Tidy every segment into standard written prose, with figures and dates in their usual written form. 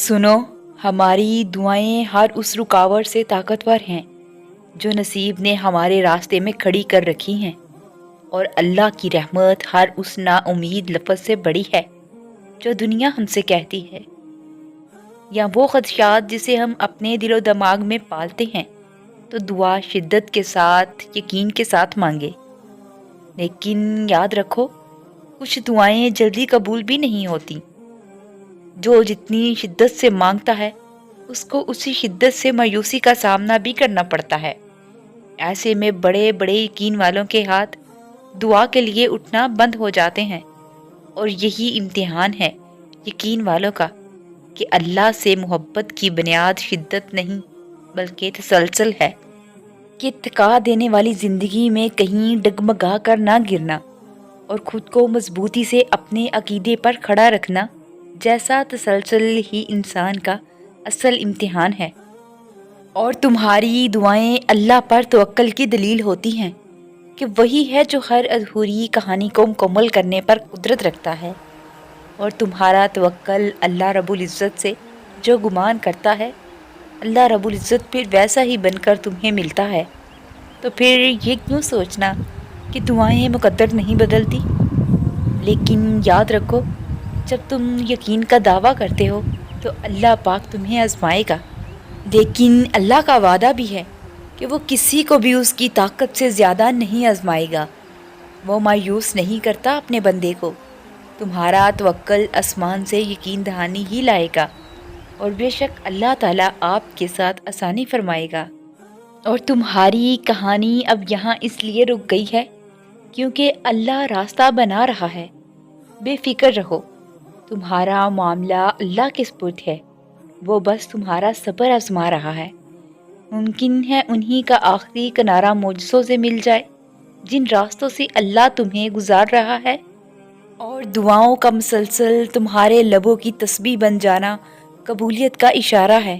سنو، ہماری دعائیں ہر اس رکاوٹ سے طاقتور ہیں جو نصیب نے ہمارے راستے میں کھڑی کر رکھی ہیں، اور اللہ کی رحمت ہر اس نا امید لفظ سے بڑی ہے جو دنیا ہم سے کہتی ہے، یا وہ خدشات جسے ہم اپنے دل و دماغ میں پالتے ہیں تو دعا شدت کے ساتھ، یقین کے ساتھ مانگے۔ لیکن یاد رکھو، کچھ دعائیں جلدی قبول بھی نہیں ہوتی۔ جو جتنی شدت سے مانگتا ہے اس کو اسی شدت سے مایوسی کا سامنا بھی کرنا پڑتا ہے۔ ایسے میں بڑے بڑے یقین والوں کے ہاتھ دعا کے لیے اٹھنا بند ہو جاتے ہیں، اور یہی امتحان ہے یقین والوں کا کہ اللہ سے محبت کی بنیاد شدت نہیں بلکہ تسلسل ہے، کہ تھکا دینے والی زندگی میں کہیں ڈگمگا کر نہ گرنا، اور خود کو مضبوطی سے اپنے عقیدے پر کھڑا رکھنا جیسا تسلسل ہی انسان کا اصل امتحان ہے۔ اور تمہاری دعائیں اللہ پر توکل کی دلیل ہوتی ہیں کہ وہی ہے جو ہر ادھوری کہانی کو مکمل کرنے پر قدرت رکھتا ہے، اور تمہارا توکل اللہ رب العزت سے جو گمان کرتا ہے، اللہ رب العزت پھر ویسا ہی بن کر تمہیں ملتا ہے۔ تو پھر یہ کیوں سوچنا کہ دعائیں مقدر نہیں بدلتی؟ لیکن یاد رکھو، جب تم یقین کا دعویٰ کرتے ہو تو اللہ پاک تمہیں آزمائے گا، لیکن اللہ کا وعدہ بھی ہے کہ وہ کسی کو بھی اس کی طاقت سے زیادہ نہیں آزمائے گا۔ وہ مایوس نہیں کرتا اپنے بندے کو۔ تمہارا توکل آسمان سے یقین دہانی ہی لائے گا، اور بے شک اللہ تعالیٰ آپ کے ساتھ آسانی فرمائے گا۔ اور تمہاری کہانی اب یہاں اس لیے رک گئی ہے کیونکہ اللہ راستہ بنا رہا ہے۔ بے فکر رہو، تمہارا معاملہ اللہ کے سپرد ہے، وہ بس تمہارا صبر آزما رہا ہے۔ ممکن ہے انہی کا آخری کنارہ معجزوں سے مل جائے جن راستوں سے اللہ تمہیں گزار رہا ہے، اور دعاؤں کا مسلسل تمہارے لبوں کی تسبیح بن جانا قبولیت کا اشارہ ہے۔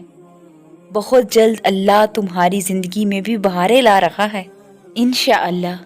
بہت جلد اللہ تمہاری زندگی میں بھی بہاریں لا رہا ہے، انشاءاللہ۔